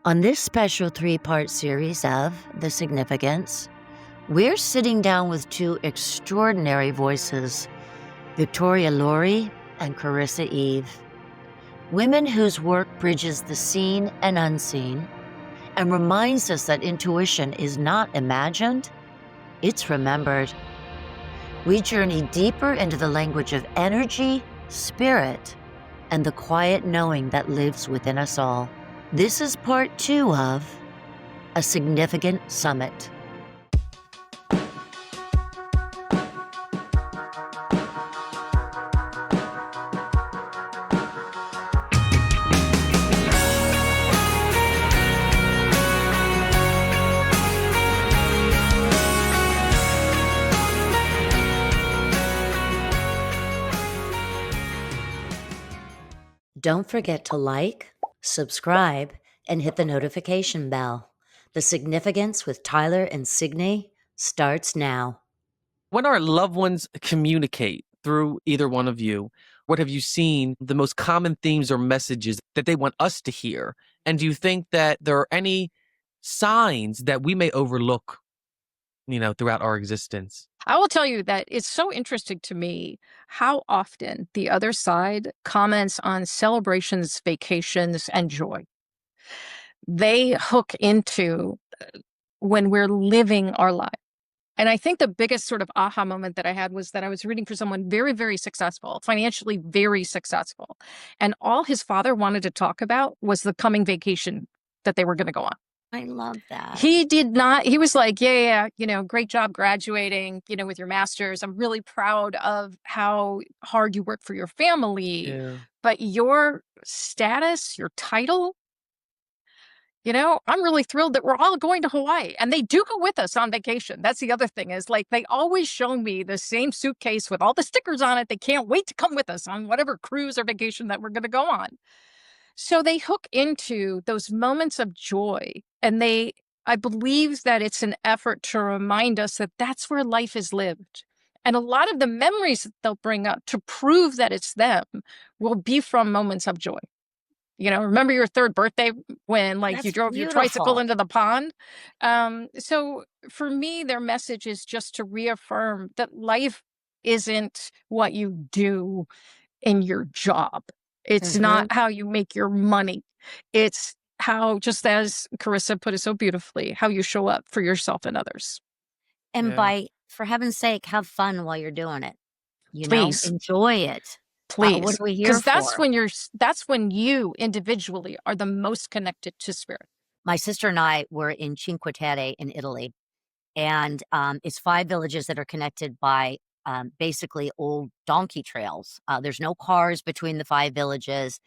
On this special 3-part series of The Significance, we're sitting down with two extraordinary voices, Victoria Laurie and Karissa Eve, women whose work bridges the seen and unseen and reminds us that intuition is not imagined, it's remembered. We journey deeper into the language of energy, spirit, and the quiet knowing that lives within us all. This is part 2 of A Significant Summit. Don't forget to like, subscribe, and hit the notification bell. The Significance with Tyler and Signy starts now. When our loved ones communicate through either one of you, what have you seen the most common themes or messages that they want us to hear? And do you think that there are any signs that we may overlook, throughout our existence? I will tell you that it's so interesting to me how often the other side comments on celebrations, vacations, and joy. They hook into when we're living our life. And I think the biggest sort of aha moment that I had was that I was reading for someone very, very successful, financially very successful. And all his father wanted to talk about was the coming vacation that they were going to go on. I love that. He did not. He was like, yeah, great job graduating, with your master's. I'm really proud of how hard you work for your family. Yeah. But your status, your title, I'm really thrilled that we're all going to Hawaii. And they do go with us on vacation. That's the other thing is like they always show me the same suitcase with all the stickers on it. They can't wait to come with us on whatever cruise or vacation that we're going to go on. So they hook into those moments of joy. And I believe that it's an effort to remind us that that's where life is lived. And a lot of the memories that they'll bring up to prove that it's them will be from moments of joy. Remember your third birthday when That's you drove your beautiful. tricycle into the pond? So for me, their message is just to reaffirm that life isn't what you do in your job. It's not how you make your money. It's how, just as Karissa put it so beautifully, how you show up for yourself and others. And for heaven's sake, have fun while you're doing it. Please. Enjoy it. Please. What are we here for? Because that's when you individually are the most connected to spirit. My sister and I were in Cinque Terre in Italy, and it's 5 villages that are connected by basically old donkey trails. There's no cars between the 5 villages.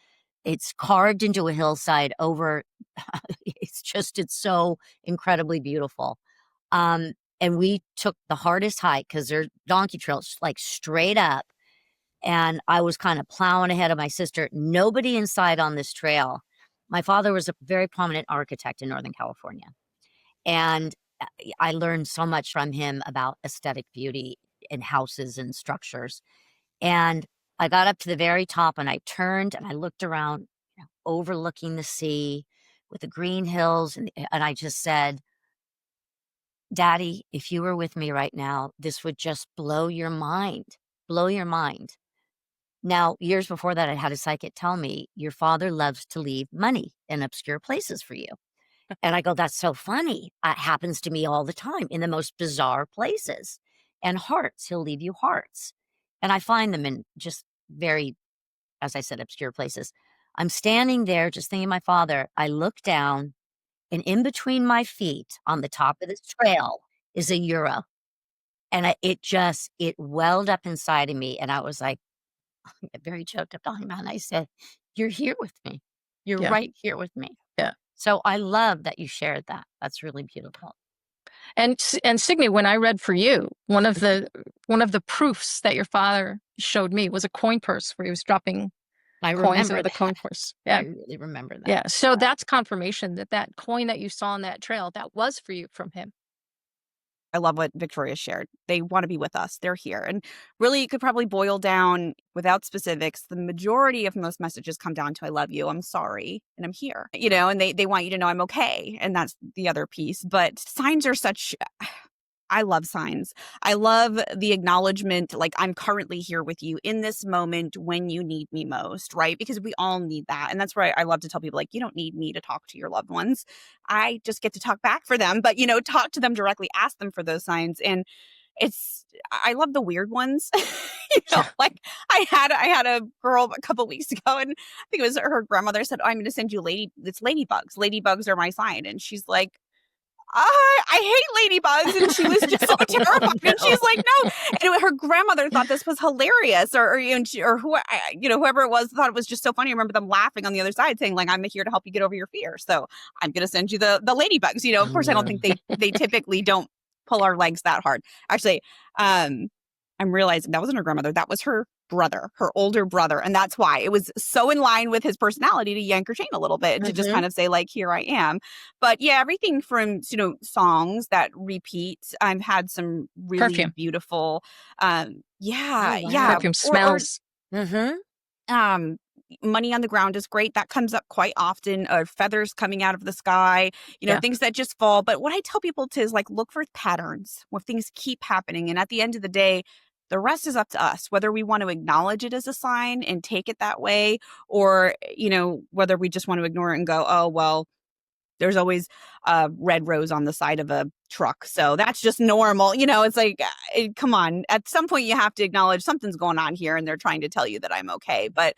It's carved into a hillside over. It's so incredibly beautiful. And we took the hardest hike because they're donkey trails, like straight up. And I was kind of plowing ahead of my sister. Nobody inside on this trail. My father was a very prominent architect in Northern California. And I learned so much from him about aesthetic beauty in houses and structures. And I got up to the very top and I turned and I looked around, overlooking the sea with the green hills. And I just said, Daddy, if you were with me right now, this would just blow your mind. Blow your mind. Now, years before that, I had a psychic tell me, your father loves to leave money in obscure places for you. And I go, that's so funny. It happens to me all the time in the most bizarre places. And hearts, he'll leave you hearts. And I find them in just very, as I said, obscure places. I'm standing there just thinking of my father. I look down and in between my feet on the top of the trail is a euro. And it welled up inside of me. And I was like, I get very choked up talking about it. And I said, you're here with me. You're right here with me. Yeah. So I love that you shared that. That's really beautiful. And Signy, when I read for you, one of the proofs that your father showed me was a coin purse where he was dropping coins out of the coin purse. Yeah. I really remember that. Yeah. So that's confirmation that coin that you saw on that trail, that was for you from him. I love what Victoria shared. They want to be with us. They're here. And really, you could probably boil down without specifics. The majority of most messages come down to I love you, I'm sorry, and I'm here. And they want you to know I'm okay. And that's the other piece. But signs are such I love signs. I love the acknowledgement, like I'm currently here with you in this moment when you need me most, right? Because we all need that. And that's why I love to tell people, like, you don't need me to talk to your loved ones. I just get to talk back for them, but, talk to them directly, ask them for those signs. And I love the weird ones. Like I had a girl a couple weeks ago, and I think it was her grandmother said, oh, I'm going to send you it's ladybugs. Ladybugs are my sign. And she's like, I hate ladybugs. And she was just so terrified. And she's like, no. And her grandmother thought this was hilarious, or whoever it was thought it was just so funny. I remember them laughing on the other side saying, like, I'm here to help you get over your fear. So I'm going to send you the ladybugs. Of course, I don't think they typically don't pull our legs that hard. Actually, I'm realizing that wasn't her grandmother. That was her brother, her older brother. And that's why it was so in line with his personality to yank her chain a little bit, to just kind of say, like, here I am. But yeah, everything from, songs that repeat. I've had some really Perfume. Beautiful, Perfume smells. Money on the ground is great. That comes up quite often. Feathers coming out of the sky, things that just fall. But what I tell people is, like, look for patterns where things keep happening. And at the end of the day, the rest is up to us, whether we want to acknowledge it as a sign and take it that way, or, whether we just want to ignore it and go, oh, well, there's always a red rose on the side of a truck, so that's just normal. It's like, come on. At some point, you have to acknowledge something's going on here, and they're trying to tell you that I'm okay. But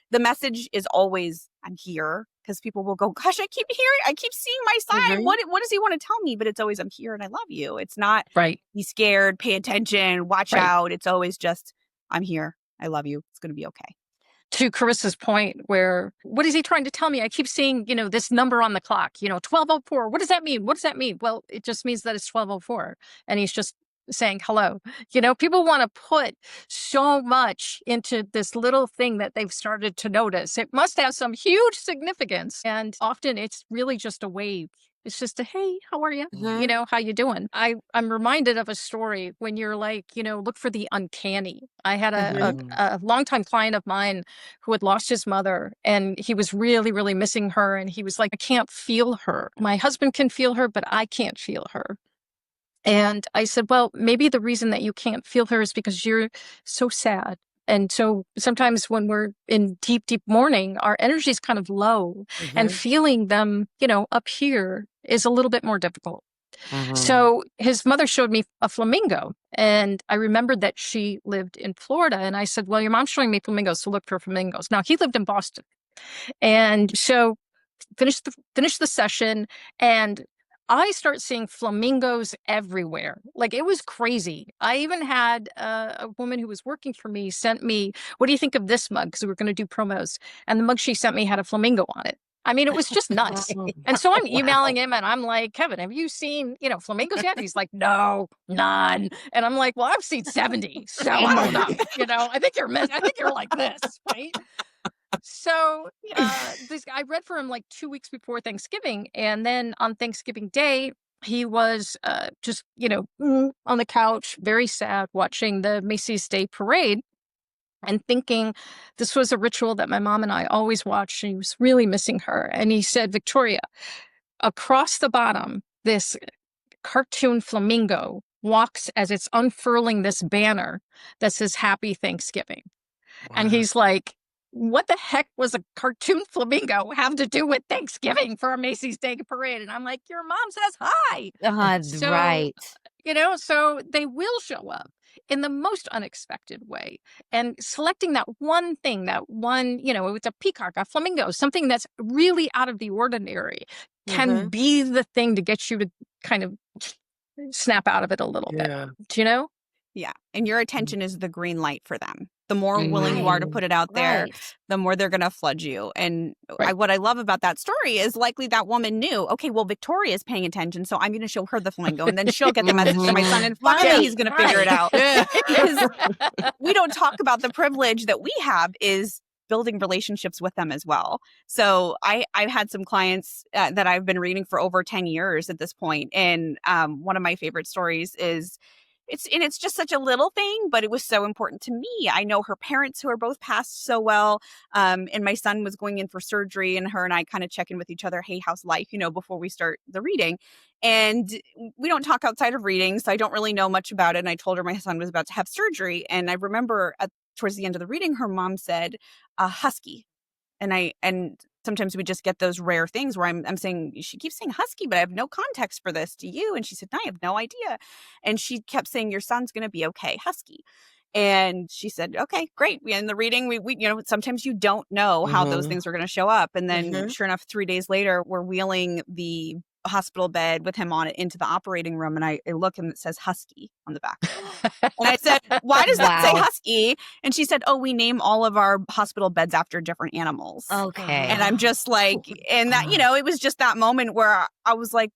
the message is always, I'm here, because people will go, gosh, I keep seeing my sign. What does he want to tell me? But it's always, I'm here and I love you. It's not, right, be scared, pay attention, watch out. It's always just, I'm here. I love you. It's going to be okay. To Karissa's point, where, what is he trying to tell me? I keep seeing, this number on the clock, 12:04. What does that mean? What does that mean? Well, it just means that it's 12:04. And he's just saying hello. People want to put so much into this little thing that they've started to notice. It must have some huge significance. And often it's really just a wave. It's just a, hey, how are you? How you doing? I'm reminded of a story when you're like, look for the uncanny. I had a longtime client of mine who had lost his mother, and he was really, really missing her. And he was like, I can't feel her. My husband can feel her, but I can't feel her. And I said, well, maybe the reason that you can't feel her is because you're so sad. And so sometimes when we're in deep, deep mourning, our energy is kind of low, and feeling them, up here is a little bit more difficult. So his mother showed me a flamingo, and I remembered that she lived in Florida. And I said, well, your mom's showing me flamingos, so look for flamingos. Now, he lived in Boston. And so finished the session, and I start seeing flamingos everywhere. Like, it was crazy. I even had a woman who was working for me sent me, what do you think of this mug? Because we were going to do promos. And the mug she sent me had a flamingo on it. I mean, it was just nuts. And so I'm emailing him, and I'm like, Kevin, have you seen, flamingos yet? He's like, no, none. And I'm like, well, I've seen 70. So I don't know. I think you're like this, right? So I read for him like 2 weeks before Thanksgiving. And then on Thanksgiving Day, he was just, on the couch, very sad, watching the Macy's Day Parade and thinking this was a ritual that my mom and I always watched. And he was really missing her. And he said, Victoria, across the bottom, this cartoon flamingo walks as it's unfurling this banner that says Happy Thanksgiving. Wow. And he's like, what the heck was a cartoon flamingo have to do with Thanksgiving for a Macy's Day Parade? And I'm like, your mom says hi. So, right. So they will show up in the most unexpected way. And selecting that one thing, it's a peacock, a flamingo, something that's really out of the ordinary can be the thing to get you to kind of snap out of it a little bit. Do you know? Yeah. And your attention is the green light for them. The more willing you are to put it out there, the more they're going to flood you. And what I love about that story is likely that woman knew, okay, well, Victoria is paying attention, so I'm going to show her the flamingo, and then she'll get the message to my son, and finally he's going to figure it out. Because we don't talk about the privilege that we have is building relationships with them as well. So I've had some clients that I've been reading for over 10 years at this point. And one of my favorite stories is it's just such a little thing, but it was so important to me. I know her parents who are both passed so well. And my son was going in for surgery, and her and I kind of check in with each other. Hey, how's life? Before we start the reading. And we don't talk outside of reading, so I don't really know much about it. And I told her my son was about to have surgery. And I remember towards the end of the reading, her mom said, husky. And sometimes we just get those rare things where I'm saying, she keeps saying husky, but I have no context for this. Do you? And she said, no, I have no idea. And she kept saying, your son's going to be okay, husky. And she said, okay, great. In the reading, we sometimes you don't know how those things are going to show up. And then sure enough, 3 days later, we're wheeling the hospital bed with him on it into the operating room. And I look and it says husky on the back. And I said, why does that say husky? And she said, oh, we name all of our hospital beds after different animals. Okay. And I'm just like, and that, it was just that moment where I was like,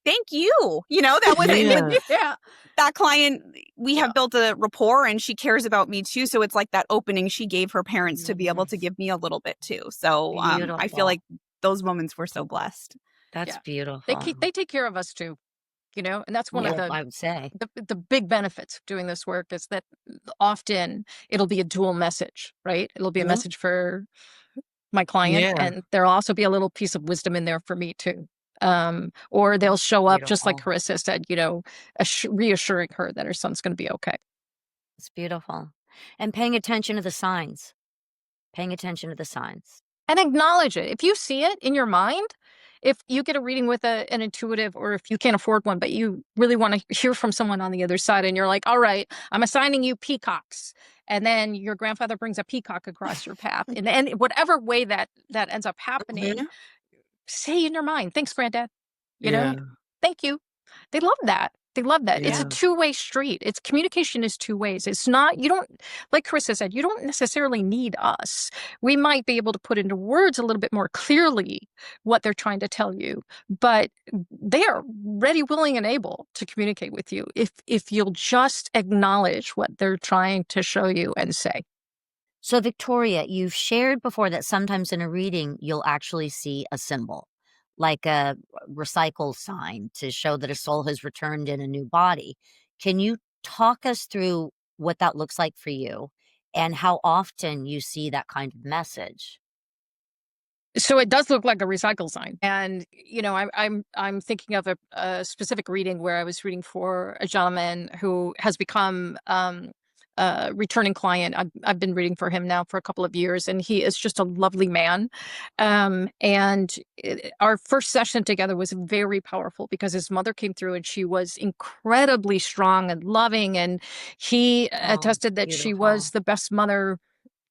thank you. That was that client. We have built a rapport, and she cares about me too. So it's like that opening she gave her parents to be able to give me a little bit too. So I feel like those moments were so blessed. That's beautiful. They take care of us too, and that's one of the, I would say, the big benefits of doing this work is that often it'll be a dual message, right? It'll be a message for my client, and there'll also be a little piece of wisdom in there for me too. Or they'll show up just like Karissa said, reassuring her that her son's going to be okay. It's beautiful. And paying attention to the signs. And acknowledge it. If you see it in your mind, if you get a reading with an intuitive, or if you can't afford one, but you really want to hear from someone on the other side, and you're like, all right, I'm assigning you peacocks. And then your grandfather brings a peacock across your path. And whatever way that ends up happening, say in your mind, thanks, Granddad. Thank you. They love that. It's a two-way street. Communication is two ways. It's not, like Karissa said, you don't necessarily need us. We might be able to put into words a little bit more clearly what they're trying to tell you, but they are ready, willing, and able to communicate with you if you'll just acknowledge what they're trying to show you and say. So Victoria, you've shared before that sometimes in a reading, you'll actually see a symbol, like a recycle sign to show that a soul has returned in a new body. Can you talk us through what that looks like for you and how often you see that kind of message? So it does look like a recycle sign. And, I'm thinking of a specific reading where I was reading for a gentleman who has become a returning client. I've been reading for him now for a couple of years, and he is just a lovely man. Our first session together was very powerful because his mother came through, and she was incredibly strong and loving. And he attested that she was the best mother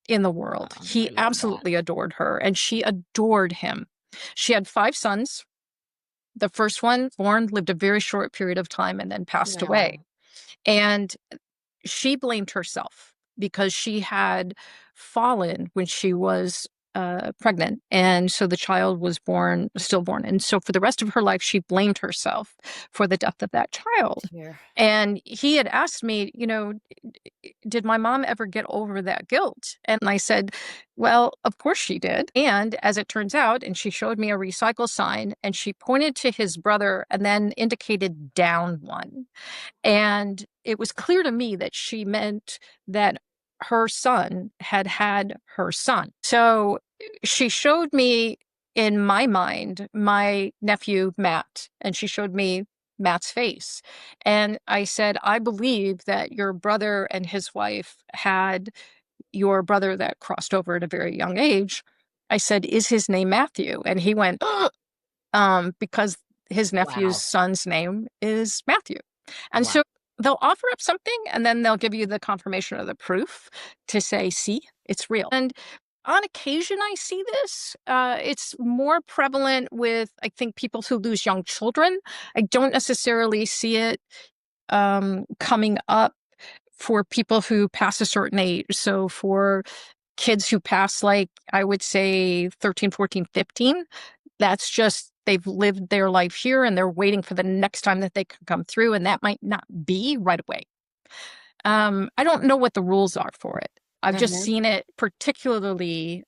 in the world. He absolutely adored her, and she adored him. She had 5 sons. The first one, born, lived a very short period of time and then passed away. And she blamed herself because she had fallen when she was pregnant. And so the child was stillborn. And so for the rest of her life, she blamed herself for the death of that child. And he had asked me, did my mom ever get over that guilt? And I said, well, of course she did. And as it turns out, and she showed me a recycle sign, and she pointed to his brother and then indicated down one. And it was clear to me that she meant that her son had her son. So she showed me in my mind my nephew, Matt, and she showed me Matt's face. And I said, I believe that your brother and his wife had your brother that crossed over at a very young age. I said, is his name Matthew? And he went, because his nephew's son's name is Matthew. And so they'll offer up something, and then they'll give you the confirmation or the proof to say, see, it's real. And on occasion, I see this. It's more prevalent with, I think, people who lose young children. I don't necessarily see it coming up for people who pass a certain age. So for kids who pass, like, I would say 13, 14, 15, that's just, they've lived their life here and they're waiting for the next time that they can come through. And that might not be right away. I don't know what the rules are for it. I've just seen it particularly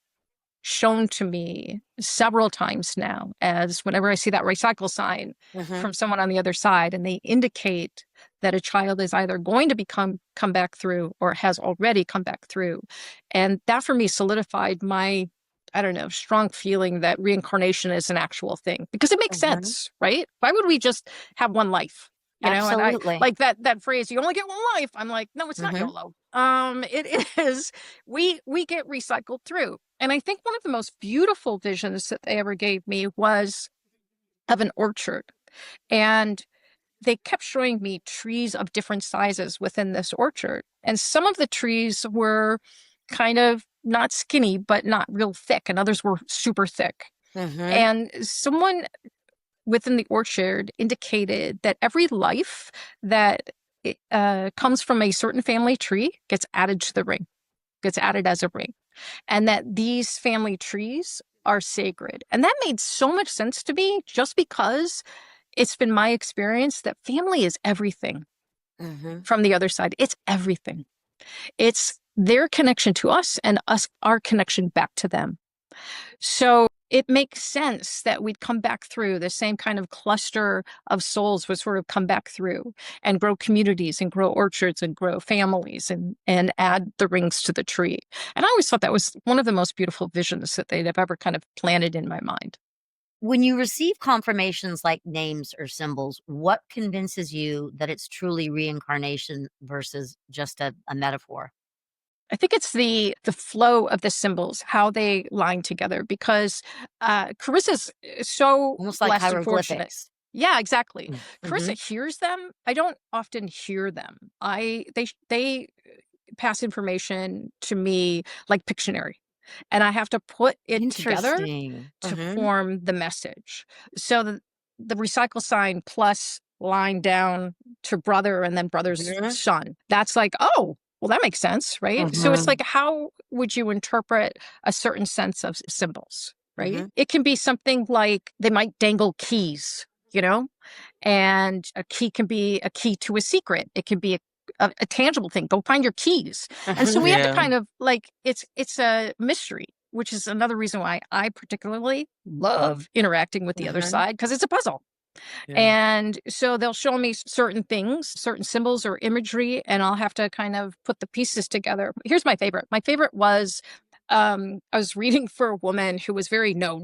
shown to me several times now, as whenever I see that recycle sign from someone on the other side, and they indicate that a child is either going to come back through or has already come back through. And that for me solidified my, I don't know, strong feeling that reincarnation is an actual thing, because it makes sense, right? Why would we just have one life? You know, and I Absolutely. like that phrase, you only get one life. I'm like, no, it's not YOLO. It is, we get recycled through. And I think one of the most beautiful visions that they ever gave me was of an orchard. And they kept showing me trees of different sizes within this orchard. And some of the trees were kind of not skinny, but not real thick. And others were super thick. And someone within the orchard indicated that every life that comes from a certain family tree gets added to the ring, gets added as a ring, and that these family trees are sacred. And that made so much sense to me, just because it's been my experience that family is everything from the other side. It's everything. It's their connection to us and us, our connection back to them. So it makes sense that we'd come back through the same kind of cluster of souls would sort of come back through and grow communities and grow orchards and grow families and add the rings to the tree. And I always thought that was one of the most beautiful visions that they'd have ever kind of planted in my mind. When you receive confirmations like names or symbols, what convinces you that it's truly reincarnation versus just a metaphor? I think it's the flow of the symbols, how they line together, because Carissa's so Almost like blessed and fortunate. hieroglyphics. Yeah, exactly. Karissa hears them. I don't often hear them. They pass information to me like Pictionary, and I have to put it together Interesting. to form the message. So the recycle sign plus line down to brother and then brother's son. That's like, oh, well, that makes sense, right? So it's like, how would you interpret a certain sense of symbols, right? It can be something like they might dangle keys, you know, and a key can be a key to a secret. It can be a tangible thing. Go find your keys. And so we have to kind of like, it's a mystery, which is another reason why I particularly love interacting with the other side, because it's a puzzle. And so they'll show me certain things, certain symbols or imagery, and I'll have to kind of put the pieces together. Here's my favorite. My favorite was I was reading for a woman who was very no,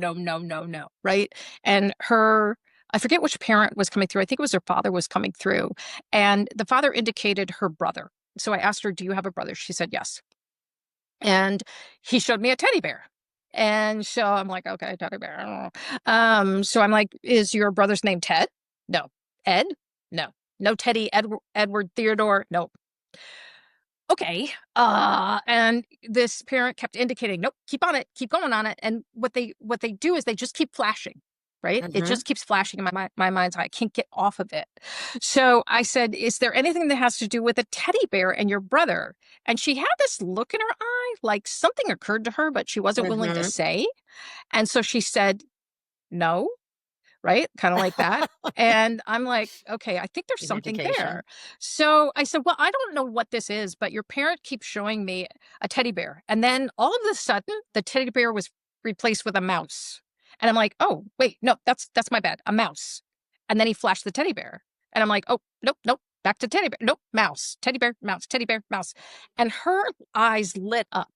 right? And I forget which parent was coming through. I think it was her father was coming through. And the father indicated her brother. So I asked her, do you have a brother? She said, yes. And he showed me a teddy bear. And so I'm like, okay, teddy bear. I don't know. So I'm like, is your brother's name Ted? No. Ed? No. No Teddy, Edward, Theodore? No. Okay. And this parent kept indicating, nope, keep on it, keep going on it. And what they do is they just keep flashing, right? It just keeps flashing in my mind's eye. I can't get off of it. So I said, is there anything that has to do with a teddy bear and your brother? And she had this look in her eye, like something occurred to her, but she wasn't willing to say. And so she said, no. Right? Kind of like that. And I'm like, okay, I think there's something there. So I said, well, I don't know what this is, but your parent keeps showing me a teddy bear. And then all of a sudden, the teddy bear was replaced with a mouse. And I'm like, oh, wait, no, that's my bad, a mouse. And then he flashed the teddy bear. And I'm like, oh, nope, back to teddy bear. Nope, mouse, teddy bear, mouse, teddy bear, mouse. And her eyes lit up.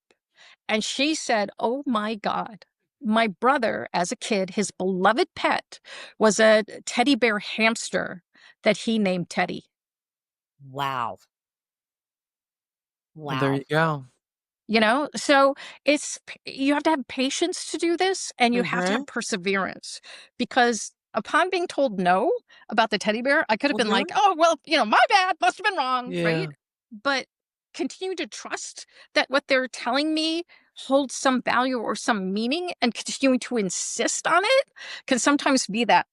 And she said, oh my God. My brother, as a kid, his beloved pet was a teddy bear hamster that he named Teddy. Wow. Well, there you go. You know, so you have to have patience to do this, and you have to have perseverance, because upon being told no about the teddy bear, I could have been like, oh, well, my bad, must have been wrong, right? But continue to trust that what they're telling me holds some value or some meaning, and continuing to insist on it can sometimes be that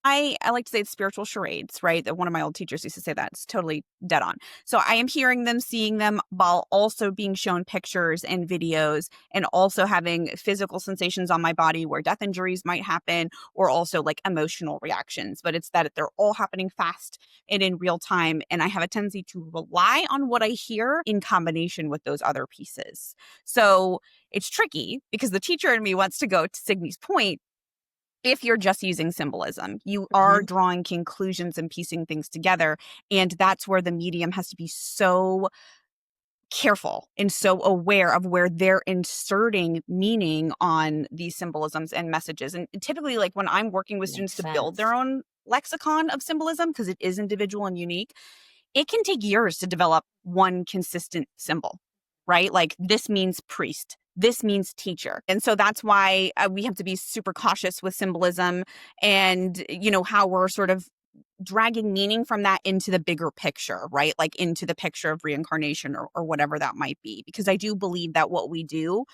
I like to say it's spiritual charades, right? That one of my old teachers used to say that. It's totally dead on. So I am hearing them, seeing them, while also being shown pictures and videos, and also having physical sensations on my body where death injuries might happen, or also like emotional reactions. But it's that they're all happening fast and in real time. And I have a tendency to rely on what I hear in combination with those other pieces. So it's tricky because the teacher in me wants to go to Signy's point. If you're just using symbolism, you are drawing conclusions and piecing things together. And that's where the medium has to be so careful and so aware of where they're inserting meaning on these symbolisms and messages. And typically, like when I'm working with students to build their own lexicon of symbolism, because it is individual and unique, it can take years to develop one consistent symbol, right? Like this means priest. This means teacher. And so that's why we have to be super cautious with symbolism and, you know, how we're sort of dragging meaning from that into the bigger picture, right? Like into the picture of reincarnation or whatever that might be. Because I do believe that what we do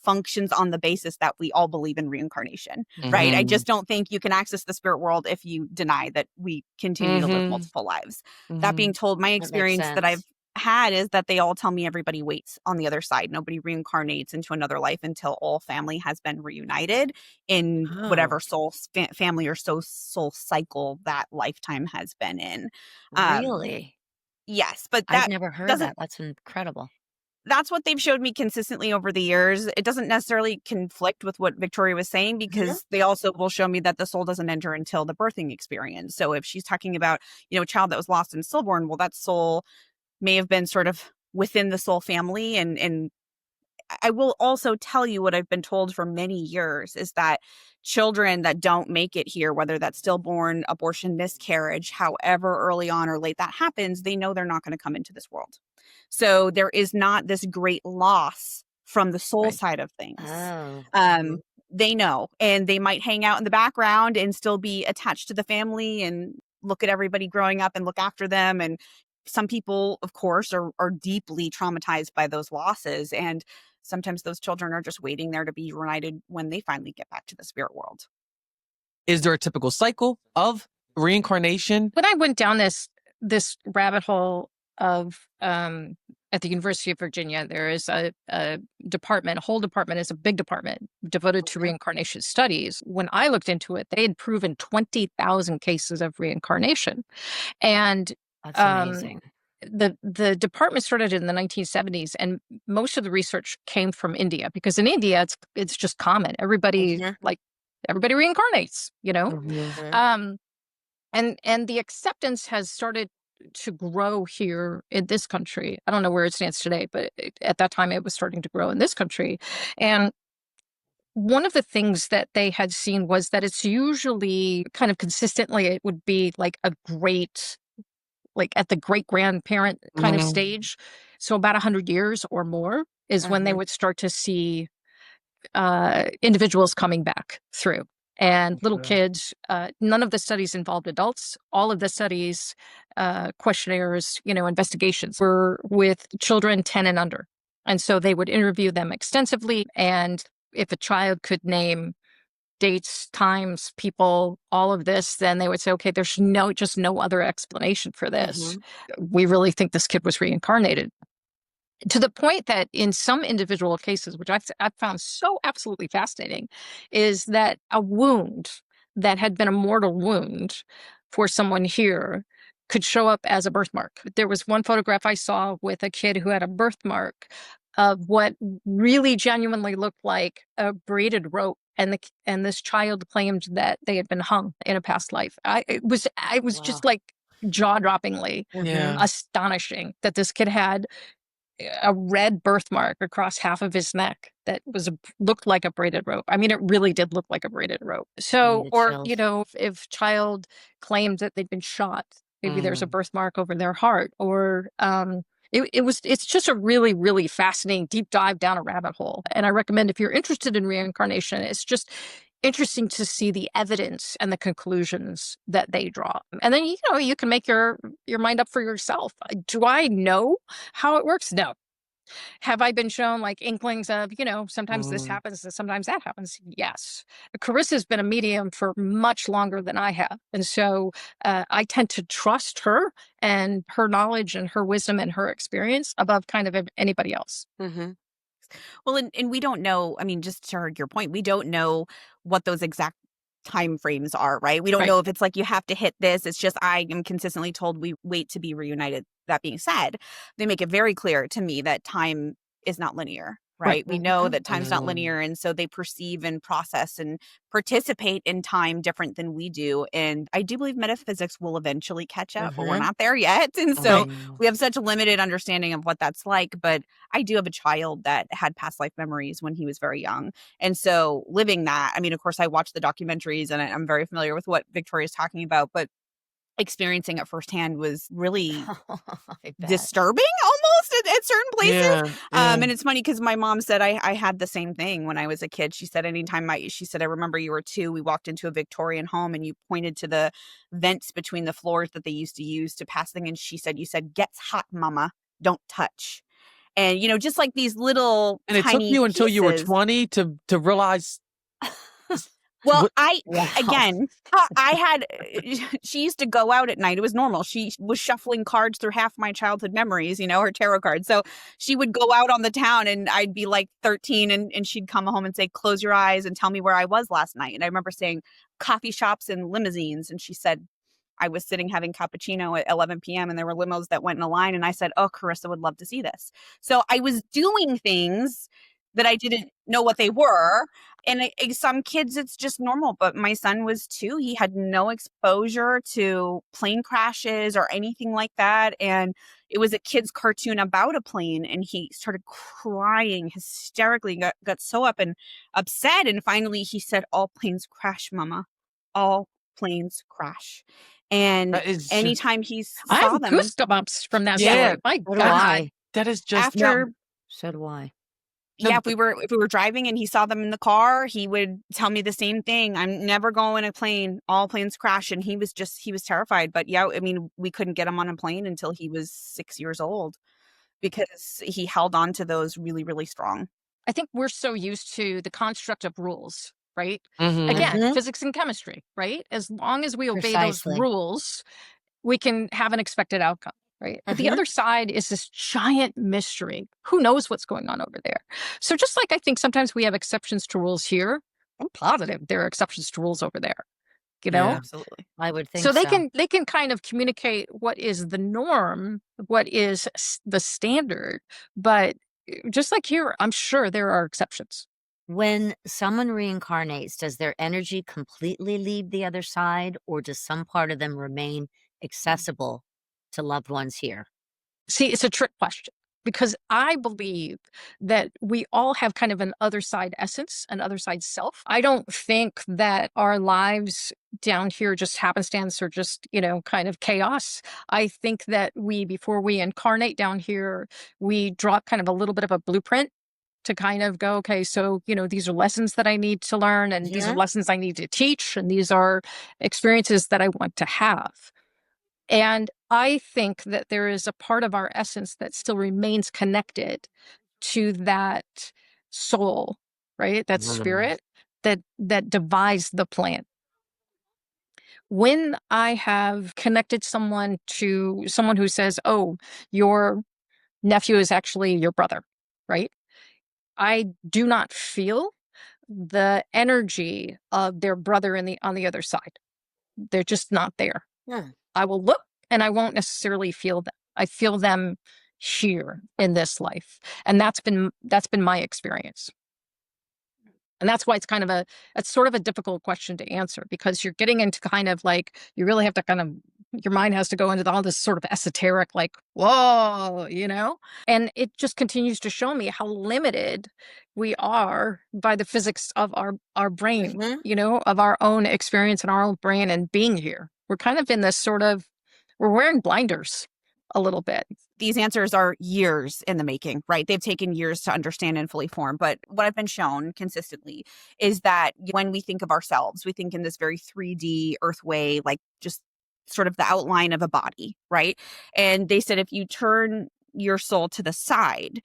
functions on the basis that we all believe in reincarnation, right? I just don't think you can access the spirit world if you deny that we continue to live multiple lives. That being told, my experience that I've had is that they all tell me everybody waits on the other side. Nobody reincarnates into another life until all family has been reunited in whatever soul family or soul cycle that lifetime has been in. Really? Yes, but I've that never heard doesn't. that. That's incredible. That's what they've showed me consistently over the years. It doesn't necessarily conflict with what Victoria was saying because they also will show me that the soul doesn't enter until the birthing experience. So if she's talking about, you know, a child that was lost and stillborn, well, that soul may have been sort of within the soul family. And I will also tell you what I've been told for many years is that children that don't make it here, whether that's stillborn, abortion, miscarriage, however early on or late that happens, they know they're not going to come into this world. So there is not this great loss from the soul side of things. They know, and they might hang out in the background and still be attached to the family and look at everybody growing up and look after them. And some people, of course, are deeply traumatized by those losses. And sometimes those children are just waiting there to be reunited when they finally get back to the spirit world. Is there a typical cycle of reincarnation? When I went down this rabbit hole of at the University of Virginia, there is a department, a whole department is a big department devoted to reincarnation studies. When I looked into it, they had proven 20,000 cases of reincarnation. And that's amazing. The department started in the 1970s, and most of the research came from India because in India it's just common. Everybody everybody reincarnates, you know. And the acceptance has started to grow here in this country. I don't know where it stands today, but at that time it was starting to grow in this country. And one of the things that they had seen was that it's usually kind of consistently, it would be like a great, like at the great grandparent kind of stage. So about 100 years or more is when they would start to see individuals coming back through. And little kids, none of the studies involved adults. All of the studies, questionnaires, you know, investigations were with children 10 and under. And so they would interview them extensively. And if a child could name dates, times, people, all of this, then they would say, okay, there's just no other explanation for this. We really think this kid was reincarnated. To the point that in some individual cases, which I've found so absolutely fascinating, is that a wound that had been a mortal wound for someone here could show up as a birthmark. There was one photograph I saw with a kid who had a birthmark of what really genuinely looked like a braided rope. And this child claimed that they had been hung in a past life. I was just like jaw-droppingly astonishing that this kid had a red birthmark across half of his neck that looked like a braided rope. I mean, it really did look like a braided rope. So, or, you know, if child claimed that they'd been shot, maybe there's a birthmark over their heart, or it's just a really, really fascinating deep dive down a rabbit hole. And I recommend if you're interested in reincarnation, it's just interesting to see the evidence and the conclusions that they draw. And then, you know, you can make your mind up for yourself. Do I know how it works? No. Have I been shown like inklings of, sometimes this Mm. happens and sometimes that happens? Yes. Carissa's been a medium for much longer than I have. And so I tend to trust her and her knowledge and her wisdom and her experience above kind of anybody else. Mm-hmm. Well, and we don't know, I mean, just to your point, we don't know what those exact time frames are, right? We don't Right. know if it's like you have to hit this. It's just I am consistently told we wait to be reunited. That being said, they make it very clear to me that time is not linear, Right. right? We know Mhm. that time's not linear, and so they perceive and process and participate in time different than we do. And I do believe metaphysics will eventually catch up, but we're Mhm. not there yet. And so Right. we have such a limited understanding of what that's like. But I do have a child that had past life memories when he was very young. And so living that, I mean, of course, I watched the documentaries and I'm very familiar with what Victoria's talking about, but experiencing it firsthand was really I bet. disturbing almost at certain places. Yeah, yeah. And it's funny because my mom said I had the same thing when I was a kid. She said she said, I remember you were 2, we walked into a Victorian home and you pointed to the vents between the floors that they used to use to pass things. And she said, you said, gets hot, mama, don't touch. And, just like these little And it took tiny you until you were pieces. 20 to realize Well, what. Wow. I had, she used to go out at night. It was normal. She was shuffling cards through half my childhood memories, her tarot cards. So she would go out on the town and I'd be like 13 and she'd come home and say, close your eyes and tell me where I was last night. And I remember saying coffee shops and limousines. And she said, I was sitting having cappuccino at 11 p.m. and there were limos that went in a line. And I said, oh, Karissa would love to see this. So I was doing things that I didn't know what they were. And some kids, it's just normal. But my son was 2. He had no exposure to plane crashes or anything like that. And it was a kid's cartoon about a plane. And he started crying hysterically, got so up and upset. And finally he said, all planes crash, mama. All planes crash. And That is just, anytime he I saw have them, goosebumps from that yeah, story. My So do God. I. that is just after So do I. No, yeah, if we were driving and he saw them in the car, he would tell me the same thing. I'm never going on a plane. All planes crash. And he was terrified. But yeah, I mean, we couldn't get him on a plane until he was 6 years old because he held on to those really, really strong. I think we're so used to the construct of rules, right? Mhm. Again, Mhm. physics and chemistry, right? As long as we obey those Precisely. rules, we can have an expected outcome, right? But the Mhm. other side is this giant mystery. Who knows what's going on over there? So just like I think sometimes we have exceptions to rules here, I'm positive there are exceptions to rules over there, Yeah. Absolutely. I would think So they so. can kind of communicate what is the norm, what is the standard, but just like here, I'm sure there are exceptions. When someone reincarnates, does their energy completely leave the other side, or does some part of them remain accessible to loved ones here? See, it's a trick question because I believe that we all have kind of an other side essence, an other side self. I don't think that our lives down here just happenstance or just, kind of chaos. I think that before we incarnate down here, we drop kind of a little bit of a blueprint to kind of go, okay, so, these are lessons that I need to learn and these are Mhm. lessons I need to teach and these are experiences that I want to have. And I think that there is a part of our essence that still remains connected to that soul, right? That Mhm. spirit that devised the plan. When I have connected someone to someone who says, "Oh, your nephew is actually your brother," right? I do not feel the energy of their brother on the other side. They're just not there. Hmm. I will look and I won't necessarily feel them. I feel them here in this life. And that's been my experience. And that's why it's sort of a difficult question to answer because you're getting into kind of like you really have to kind of your mind has to go into all this sort of esoteric like whoa, and it just continues to show me how limited we are by the physics of our brain, Mhm. of our own experience in our own brain and being here. We're kind of in this sort of we're wearing blinders a little bit. These answers are years in the making, right? They've taken years to understand and fully form. But what I've been shown consistently is that when we think of ourselves, we think in this very 3D earth way, like just sort of the outline of a body, right? And they said if you turn your soul to the side.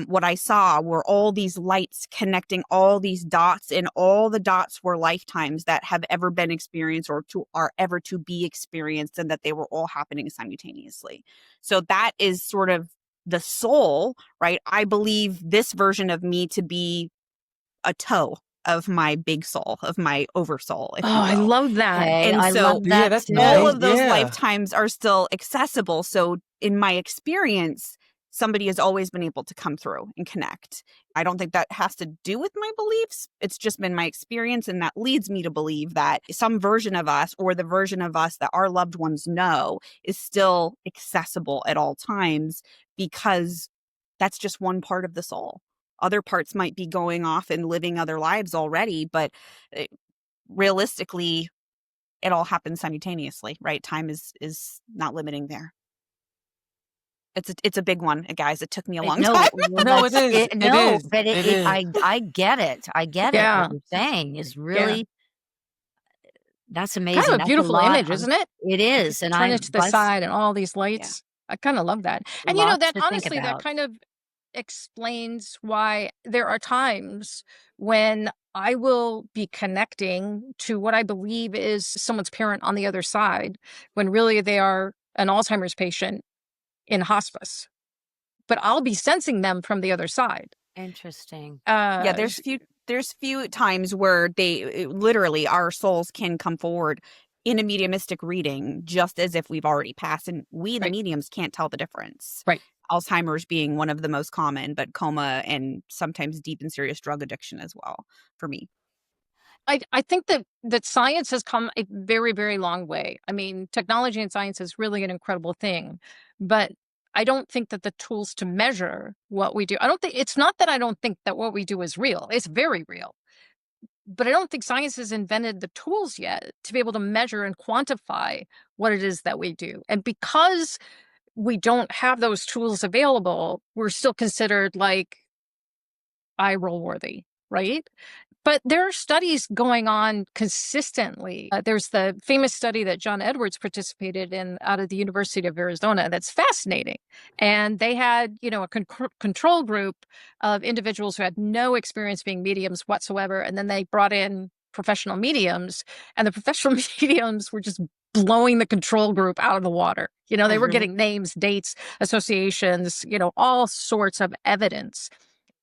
What I saw were all these lights connecting all these dots, and all the dots were lifetimes that have ever been experienced or are ever to be experienced, and that they were all happening simultaneously. So that is sort of the soul, right? I believe this version of me to be a toe of my big soul, of my oversoul, if Oh, you I will. love that. Okay, And I so love Yeah, that that's too. all nice. of those Yeah. lifetimes are still accessible. So in my experience, somebody has always been able to come through and connect. I don't think that has to do with my beliefs. It's just been my experience. And that leads me to believe that some version of us, or the version of us that our loved ones know, is still accessible at all times, because that's just one part of the soul. Other parts might be going off and living other lives already, but realistically, it all happens simultaneously, right? Time is not limiting there. It's a big one, guys. It took me a long No, time. well, No, it that's is. it. It No, is. but It is. I get it. I get it. Yeah. What you're saying is Yeah. really that's Kind amazing. of a That's a beautiful lot image, of isn't it? it is, and Turn it to the side and all these lights. I kind of love that. And lots that to think honestly, that about. kind of explains why there are times when I will be connecting to what I believe is someone's parent on the other side, when really they are an Alzheimer's patient in hospice. But I'll be sensing them from the other side. Interesting. Yeah, there's few times where literally our souls can come forward in a mediumistic reading, just as if we've already passed, and we the Right. mediums can't tell the difference. Right. Alzheimer's being one of the most common, but coma and sometimes deep and serious drug addiction as well for me. I think that science has come a very, very long way. I mean, technology and science is really an incredible thing, but I don't think that the tools to measure what we do, it's not that I don't think that what we do is real. It's very real. But I don't think science has invented the tools yet to be able to measure and quantify what it is that we do. And because we don't have those tools available, we're still considered like eye roll worthy, right? But there are studies going on consistently. There's the famous study that John Edwards participated in out of the University of Arizona that's fascinating. And they had, a control group of individuals who had no experience being mediums whatsoever. And then they brought in professional mediums, and the professional mediums were just blowing the control group out of the water. They were getting names, dates, associations, all sorts of evidence.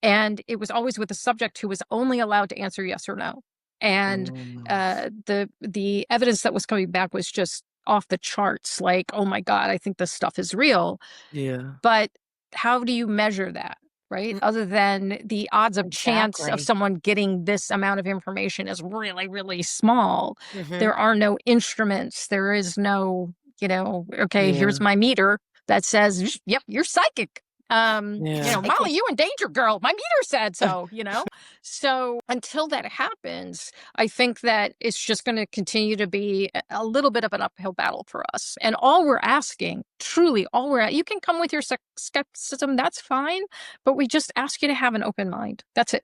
And it was always with a subject who was only allowed to answer yes or no. And the evidence that was coming back was just off the charts. Like, oh my God, I think this stuff is real. Yeah. But how do you measure that, right? Other than the odds of chance of Exactly. someone getting this amount of information is really, really small. There are no instruments. There is no, okay, here's my meter that says, yep, you're psychic. Molly, you in danger, girl. My meter said so, So until that happens, I think that it's just going to continue to be a little bit of an uphill battle for us. And all we're asking, truly you can come with your skepticism, that's fine, but we just ask you to have an open mind. That's it.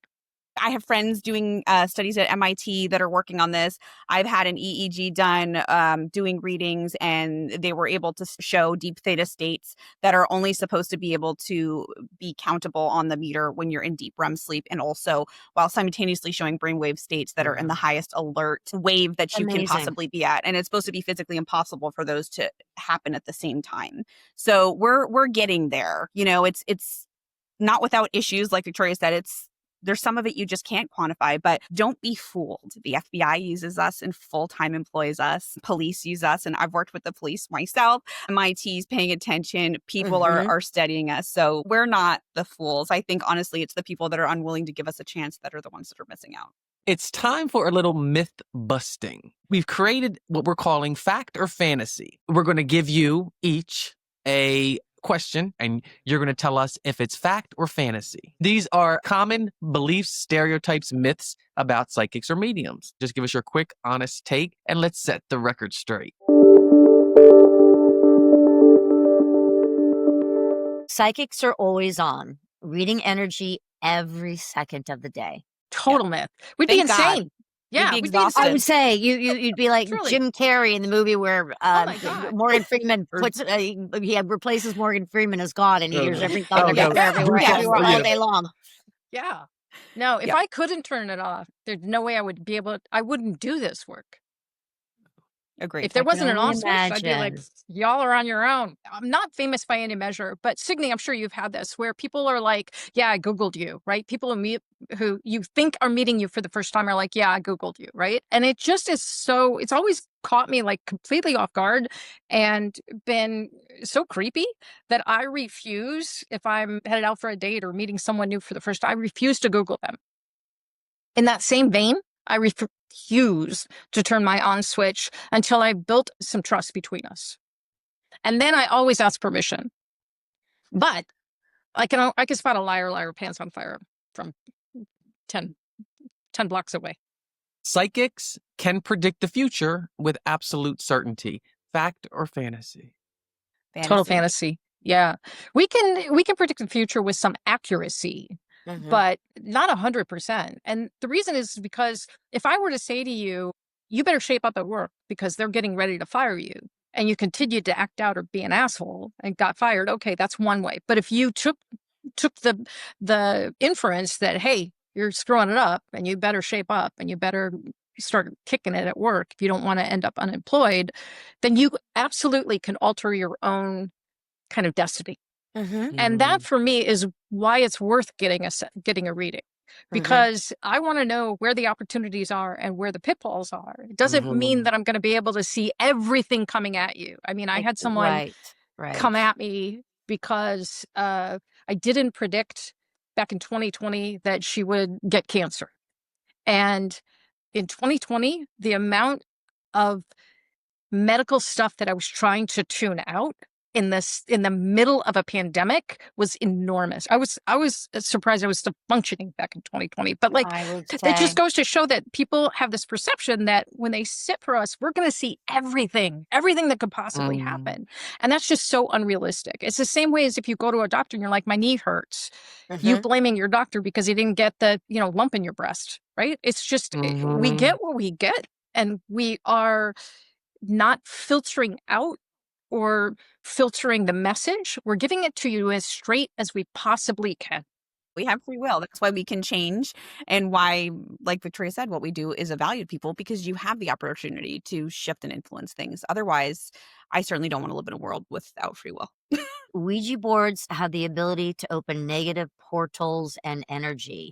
I have friends doing studies at MIT that are working on this. I've had an EEG done doing readings, and they were able to show deep theta states that are only supposed to be able to be countable on the meter when you're in deep REM sleep, and also while simultaneously showing brainwave states that are in the highest alert wave that you can possibly be at. And it's supposed to be physically impossible for those to happen at the same time. So we're getting there. It's not without issues, like Victoria said. There's some of it you just can't quantify, but don't be fooled. The FBI uses us and full-time employs us. Police use us, and I've worked with the police myself. MIT's paying attention. People are studying us. So we're not the fools. I think, honestly, it's the people that are unwilling to give us a chance that are the ones that are missing out. It's time for a little myth busting. We've created what we're calling fact or fantasy. We're going to give you each a question, and you're going to tell us if it's fact or fantasy. These are common beliefs, stereotypes, myths about psychics or mediums. Just give us your quick, honest take, and let's set the record straight. Psychics are always on, reading energy every second of the day. Total myth. We'd Thank be insane. Yeah, be we'd be I exhausted. would say you'd be like Truly. Jim Carrey in the movie where my God. Morgan Freeman he replaces Morgan Freeman as God, and he hears every Oh, thunder no. thunder everywhere, Bruce everywhere Willis, all yeah. day long. Yeah. No, if Yep. I couldn't turn it off, there's no way I would be able to, I wouldn't do this work. Agreed. If there I can wasn't an only off switch, I'd be like, imagine. y'all are on your own. I'm not famous by any measure, but Signy, I'm sure you've had this where people are like, yeah, I Googled you, right? People who you think are meeting you for the first time are like, yeah, I Googled you, right? And it just is so, it's always caught me like completely off guard and been so creepy that I refuse, if I'm headed out for a date or meeting someone new for the first time, I refuse to Google them. In that same vein, I refuse to turn my on switch until I built some trust between us. And then I always ask permission. But I can spot a liar pants on fire from 10 blocks away. Psychics can predict the future with absolute certainty. Fact or fantasy? Total fantasy. Yeah. We can predict the future with some accuracy, but not 100%. And the reason is because if I were to say to you, you better shape up at work because they're getting ready to fire you, and you continued to act out or be an asshole and got fired, okay, that's one way. But if you took the inference that, hey, you're screwing it up and you better shape up and you better start kicking it at work if you don't want to end up unemployed, then you absolutely can alter your own kind of destiny. And that for me is why it's worth getting a reading, because I want to know where the opportunities are and where the pitfalls are. It doesn't mean that I'm going to be able to see everything coming at you. I mean, I had someone come at me because I didn't predict back in 2020 that she would get cancer. And in 2020, the amount of medical stuff that I was trying to tune out in the middle of a pandemic was enormous. I was surprised I was still functioning back in 2020. But like, it just goes to show that people have this perception that when they sit for us, we're going to see everything that could possibly happen. And that's just so unrealistic. It's the same way as if you go to a doctor and you're like, my knee hurts. You blaming your doctor because he didn't get the, lump in your breast, right? It's just, we get what we get, and we are not filtering out or filtering the message. We're giving it to you as straight as we possibly can. We have free will. That's why we can change, and why, like Victoria said, what we do is a valued people, because you have the opportunity to shift and influence things. Otherwise, I certainly don't want to live in a world without free will. Ouija boards have the ability to open negative portals and energy.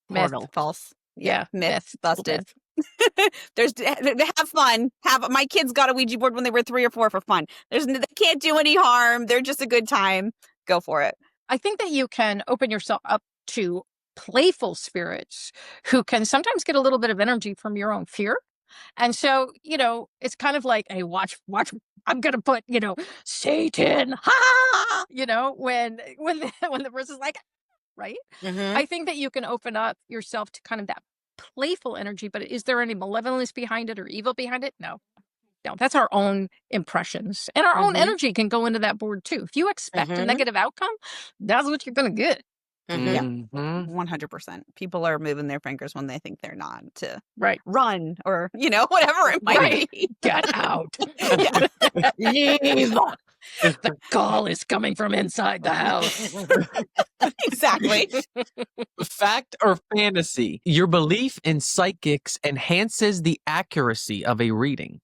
Myth, false. Yeah, myth, busted. Have fun. My kids got a Ouija board when they were 3 or 4 for fun. They can't do any harm. They're just a good time. Go for it. I think that you can open yourself up to playful spirits who can sometimes get a little bit of energy from your own fear. And so, it's kind of like, hey, watch, I'm going to put, Satan, ha, when the person's like, right? I think that you can open up yourself to kind of that playful energy, but is there any malevolence behind it or evil behind it? No, that's our own impressions, and our own energy can go into that board too. If you expect a negative outcome, that's what you're going to get. Yeah, 100%. People are moving their fingers when they think they're not to run or, whatever it might be. Get out. Leave. The call is coming from inside the house. Exactly. Fact or fantasy? Your belief in psychics enhances the accuracy of a reading.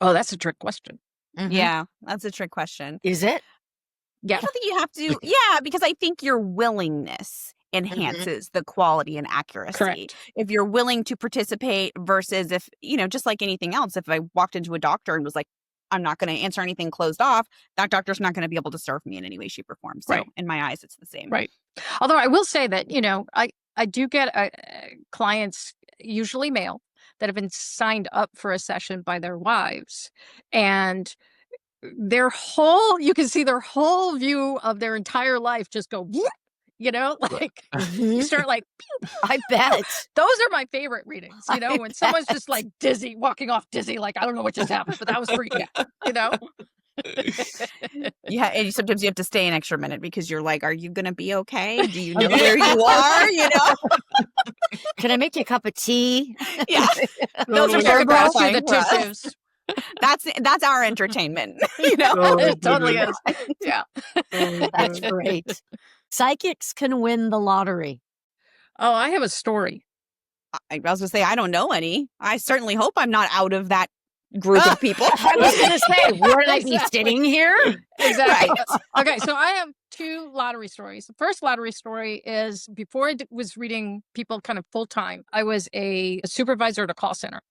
Oh, that's a trick question. Yeah, that's a trick question. Is it? Yeah. I don't think you have to. Yeah, because I think your willingness enhances the quality and accuracy. Correct. If you're willing to participate versus if, just like anything else, if I walked into a doctor and was like, I'm not going to answer anything closed off, that doctor's not going to be able to serve me in any way, shape, or form. So in my eyes, it's the same. Right. Although I will say that, I do get clients, usually male, that have been signed up for a session by their wives, and you can see their whole view of their entire life just go, like you start like, I bet. Those are my favorite readings, when someone's just like dizzy, walking off dizzy, like, I don't know what just happened, but that was freaking out, Yeah, and sometimes you have to stay an extra minute because you're like, are you going to be okay? Do you know where you are? You know? Can I make you a cup of tea? Yeah. Those are Totally. very Pass you gratifying the for us. tissues. That's our entertainment. You know? It totally is. Yeah. That's great. Psychics can win the lottery. Oh, I have a story. I was going to say, I don't know any. I certainly hope I'm not out of that group of people. I was going to say, would I be Exactly. sitting here? Exactly. Okay, so I have 2 lottery stories. The first lottery story is before I was reading people kind of full time, I was a supervisor at a call center.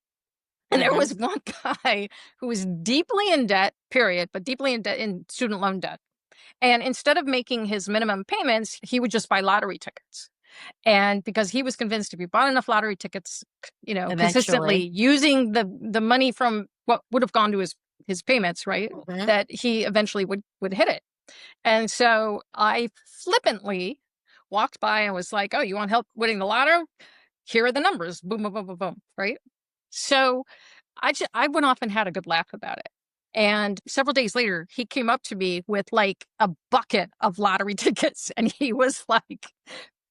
And there was one guy who was deeply in debt, period, but deeply in debt, in student loan debt. And instead of making his minimum payments, he would just buy lottery tickets. And because he was convinced if he bought enough lottery tickets, consistently Eventually. using the money from what would have gone to his payments, right, that he eventually would hit it. And so I flippantly walked by and was like, oh, you want help winning the lotto? Here are the numbers. Boom, boom, boom, boom, boom. Right. So I went off and had a good laugh about it. And several days later, he came up to me with like a bucket of lottery tickets. And he was like,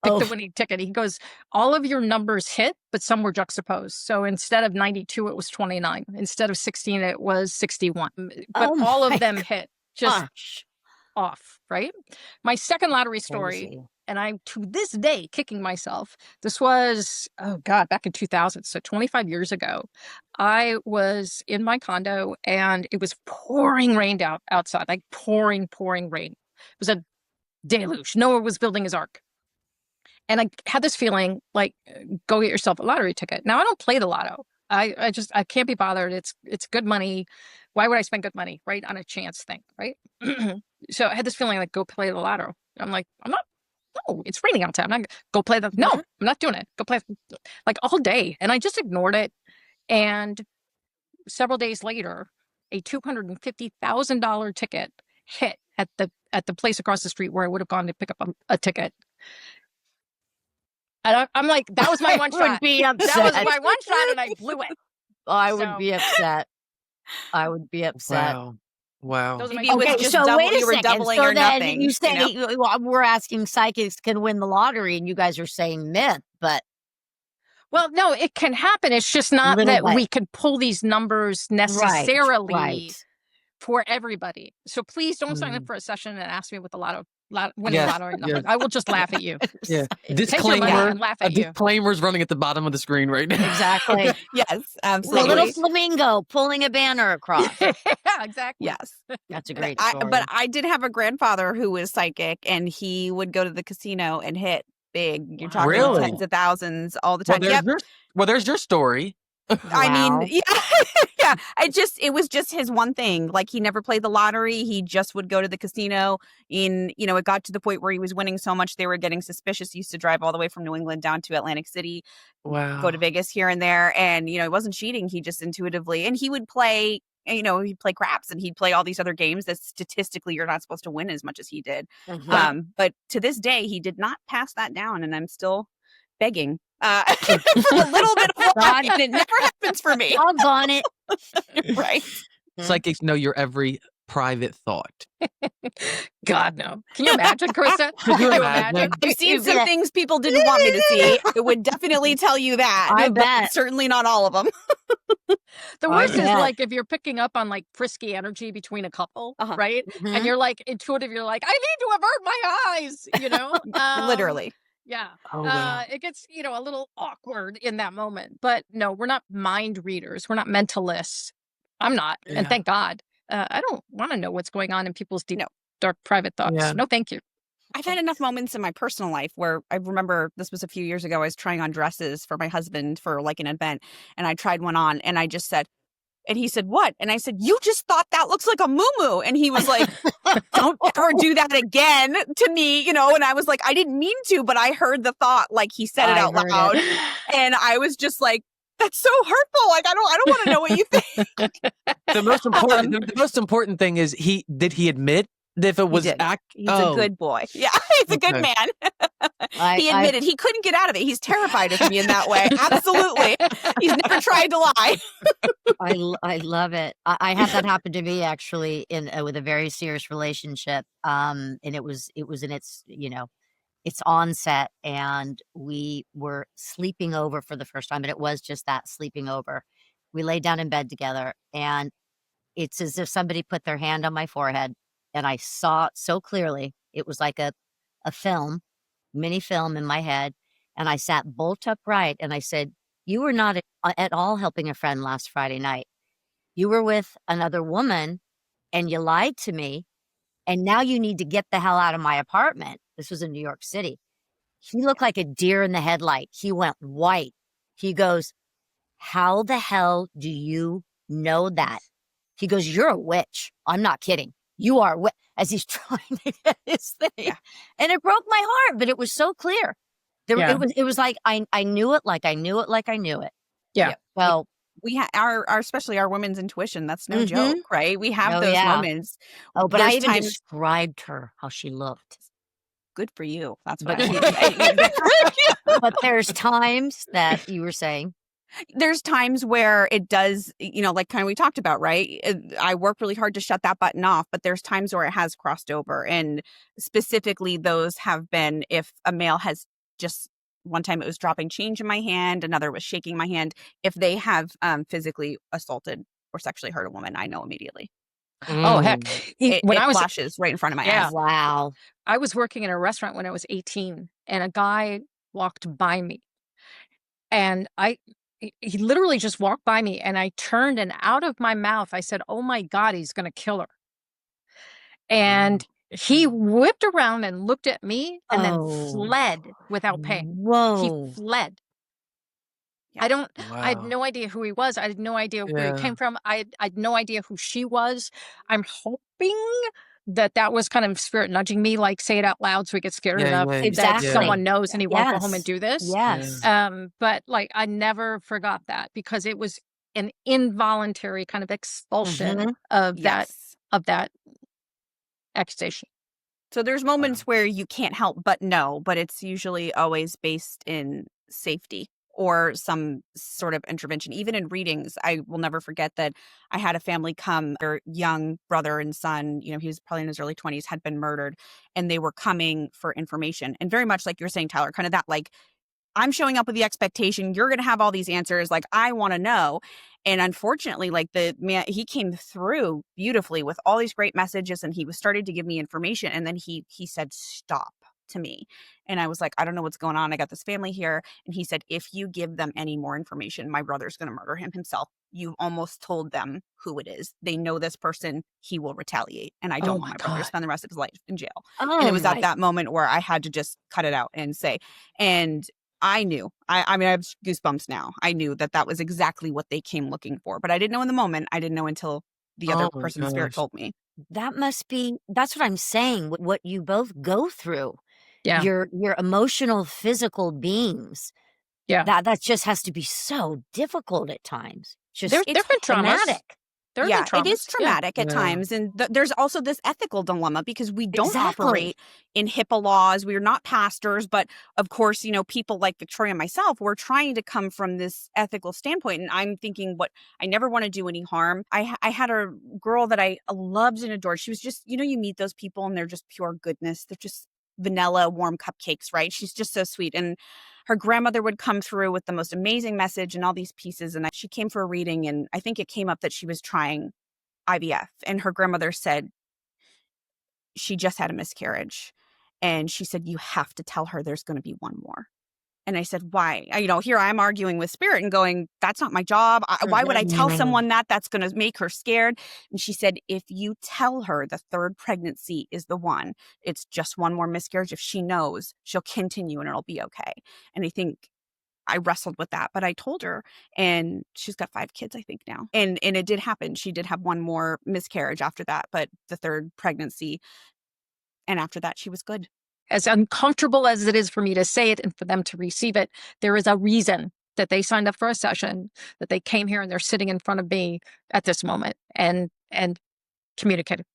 pick the winning ticket. He goes, all of your numbers hit, but some were juxtaposed. So instead of 92, it was 29. Instead of 16, it was 61. But all of them hit. Just off, right? My second lottery story, and I'm to this day kicking myself. This was, back in 2000. So 25 years ago, I was in my condo and it was pouring rain outside, like pouring rain. It was a deluge. Noah was building his ark. And I had this feeling like, go get yourself a lottery ticket. Now I don't play the lotto. I can't be bothered. It's good money. Why would I spend good money, right, on a chance thing, right? So I had this feeling like, go play the lotto. I'm like, no, it's raining outside. I'm not go play no, I'm not doing it. Go play like all day. And I just ignored it. And several days later, a $250,000 ticket hit at the place across the street where I would have gone to pick up a ticket. And I'm like, that was my one shot. Would be upset. That was my one shot, and I blew it. I would be upset. I would be upset. Wow. Maybe it was just you were doubling or nothing. You say we're asking psychics can win the lottery, and you guys are saying myth, but well, no, it can happen. It's just not that we can pull these numbers necessarily for everybody. So please don't sign up for a session and ask me what the winning lottery number. I will just laugh at you. Yeah. Disclaimer. And laugh at disclaimer's running at the bottom of the screen right now. Exactly. Yes, absolutely. A little flamingo pulling a banner across. Yeah, exactly. Yes. That's a great story. But I did have a grandfather who was psychic, and he would go to the casino and hit big. You're talking tens of thousands all the time. There's your story. I mean, yeah. It was just his one thing. Like, he never played the lottery. He just would go to the casino. It got to the point where he was winning so much they were getting suspicious. He used to drive all the way from New England down to Atlantic City. Wow. Go to Vegas here and there. And, he wasn't cheating. He just intuitively, and he would play, he'd play craps, and he'd play all these other games that statistically you're not supposed to win as much as he did. But to this day, he did not pass that down. And I'm still begging for a little bit of luck, and it never happens for me. I'm on it. Right. Psychics know your every private thought. God, no. Can you imagine, Karissa? Can you imagine? I've seen some things people didn't want me to see. It would definitely tell you that. I but bet. Certainly not all of them. The worst is like if you're picking up on like frisky energy between a couple, right? And you're like intuitive, you're like, I need to avert my eyes, Literally. Yeah. Oh, wow. It gets, a little awkward in that moment. But no, we're not mind readers. We're not mentalists. I'm not. Yeah. And thank God. I don't want to know what's going on in people's deep, dark, private thoughts. Yeah. No, thank you. I've had enough moments in my personal life where I remember this was a few years ago. I was trying on dresses for my husband for like an event, and I tried one on, and I just said, and he said, what? And I said, you just thought that looks like a muumuu. And he was like, don't ever do that again to me, And I was like, I didn't mean to, but I heard the thought, like he said it out loud. And I was just like, that's so hurtful. Like, I don't want to know what you think. The most important thing is, did he admit If it He was did. He's a oh, good boy. Yeah, he's a good okay. man. I He I admitted he couldn't get out of it. He's terrified of me in that way. Absolutely. He's never tried to lie. I love it. I had that happen to me actually in with a very serious relationship. And it was in its, its onset, and we were sleeping over for the first time, and it was just that, sleeping over. We lay down in bed together, and it's as if somebody put their hand on my forehead, and I saw it so clearly. It was like a film, mini film in my head, and I sat bolt upright and I said, "You were not at all helping a friend last Friday night. You were with another woman and you lied to me, and now you need to get the hell out of my apartment." This was in New York City. He looked like a deer in the headlight. He went white. He goes, "How the hell do you know that?" He goes, "You're a witch. I'm not kidding. You are a witch," as he's trying to get his thing. Yeah. And it broke my heart, but it was so clear. Yeah. It was like I knew it like I knew it like I knew it. Yeah. Yep. Well, We have our especially our women's intuition. That's no Mhm. joke, right? We have Oh, those yeah. moments. Oh, but I There's even times described her, how she looked. good for you. That's what But but there's times that you were saying. there's times where it does, like kind of we talked about, right? I work really hard to shut that button off, but there's times where it has crossed over. And specifically, those have been if a male has just one time it was dropping change in my hand, another was shaking my hand. If they have physically assaulted or sexually hurt a woman, I know immediately. Oh, heck. It When I was flashes right in front of my Yeah. eyes. Wow. I was working in a restaurant when I was 18, and a guy walked by me, and he literally just walked by me, and I turned, and out of my mouth I said, "Oh my God, he's gonna kill her." And he whipped around and looked at me and then Oh. fled without paying. He Whoa. fled. Yeah. I had no idea who he was. I had no idea where he Yeah. came from. I had no idea who she was. I'm hoping that was kind of spirit nudging me, like, say it out loud so we get scared Yeah, enough yeah, that Exactly. someone knows and he won't go home and Yes. do this. Yes. But like, I never forgot that because it was an involuntary kind of expulsion Mhm. of Yes. that accusation. So there's moments where you can't help but know, but it's usually always based in safety or some sort of intervention. Even in readings, I will never forget that I had a family come, their young brother and son, he was probably in his early 20s, had been murdered, and they were coming for information. And very much like you're saying, Tyler, kind of that, like, I'm showing up with the expectation you're going to have all these answers. Like, I want to know. And unfortunately, like, the man, he came through beautifully with all these great messages, and he was started to give me information. And then he said, "Stop," to me. And I was like, "I don't know what's going on. I got this family here." And he said, "If you give them any more information, my brother's going to murder him himself. You almost told them who it is. They know this person. He will retaliate. And I don't Oh want my my brother to God. spend the rest of his life in jail." Oh And it was at my. that moment where I had to just cut it out and say, and I knew. I mean, I have goosebumps now. I knew that was exactly what they came looking for, but I didn't know in the moment. I didn't know until the other Oh my person in spirit gosh. told me. That must be, that's what I'm saying, what you both go through. Yeah. Your emotional, physical beings. Yeah. That just has to be so difficult at times. Just There's been traumas. traumatic. There have Yeah, been it is traumas. Yeah. traumatic at Yeah. times. And there's also this ethical dilemma because we don't Exactly. operate in HIPAA laws. We're not pastors. But of course, people like Victoria and myself, we're trying to come from this ethical standpoint. And I'm thinking, what I never want to do any harm. I had a girl that I loved and adored. She was just, you meet those people and they're just pure goodness. They're just vanilla warm cupcakes, right? She's just so sweet. And her grandmother would come through with the most amazing message and all these pieces. And she came for a reading, and I think it came up that she was trying IVF, and her grandmother said she just had a miscarriage, and she said, "You have to tell her there's going to be one more." And I said, "Why?" Here I'm arguing with spirit and going, "That's not my job. Why would I tell someone that's going to make her scared?" And she said, "If you tell her the third pregnancy is the one, it's just one more miscarriage. If she knows, she'll continue and it'll be okay." And I think I wrestled with that, but I told her, and she's got 5 kids, I think now. And it did happen. She did have one more miscarriage after that, but the third pregnancy. And after that, she was good. As uncomfortable as it is for me to say it and for them to receive it, there is a reason that they signed up for a session, that they came here and they're sitting in front of me at this moment and communicated.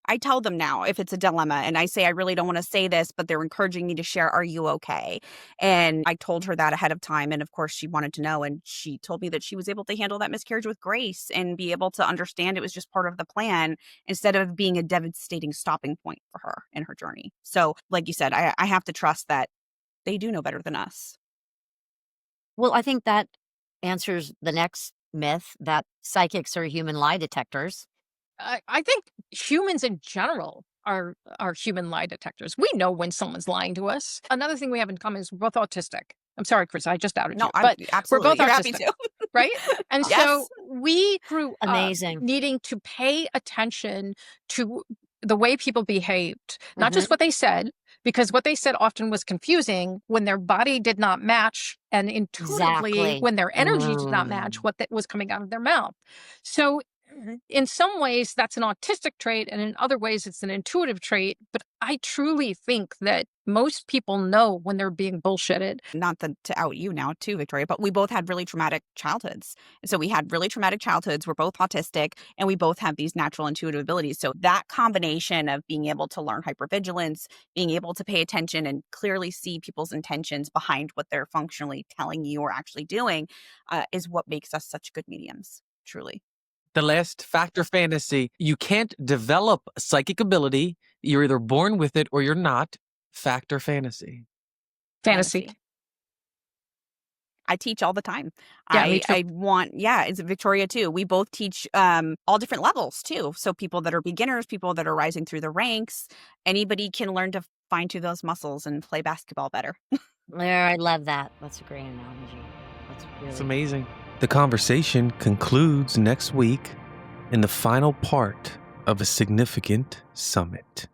I tell them now if it's a dilemma and I say, I really don't want to say this, but they're encouraging me to share. Are you okay? And I told her that ahead of time. And of course, she wanted to know. And she told me that she was able to handle that miscarriage with grace and be able to understand it was just part of the plan instead of being a devastating stopping point for her in her journey. So, like you said, I have to trust that they do know better than us. Well, I think that answers the next myth that psychics are human lie detectors. I think humans in general are human lie detectors. We know when someone's lying to us. Another thing we have in common is we're both autistic. I'm sorry, Chris, I just outed No, you, I'm but absolutely we're both you're autistic, happy to. right? And Yes. so we grew up Amazing. needing to pay attention to the way people behaved, not Mhm. just what they said, because what they said often was confusing when their body did not match, and intuitively Exactly. when their energy did not match what was coming out of their mouth. So in some ways that's an autistic trait, and in other ways it's an intuitive trait. But I truly think that most people know when they're being bullshitted. Not to out you now too, Victoria, but we both had really traumatic childhoods. And so we had really traumatic childhoods. We're both autistic and we both have these natural intuitive abilities. So that combination of being able to learn hypervigilance, being able to pay attention and clearly see people's intentions behind what they're functionally telling you or actually doing is what makes us such good mediums, truly. The last factor fantasy. You can't develop psychic ability. You're either born with it or you're not. Factor fantasy. Fantasy. I teach all the time. Yeah, me too. I want, it's Victoria too. We both teach all different levels too. So people that are beginners, people that are rising through the ranks, anybody can learn to fine tune those muscles and play basketball better. I love that. That's a great analogy. That's really It's amazing. The conversation concludes next week in the final part of a significant summit.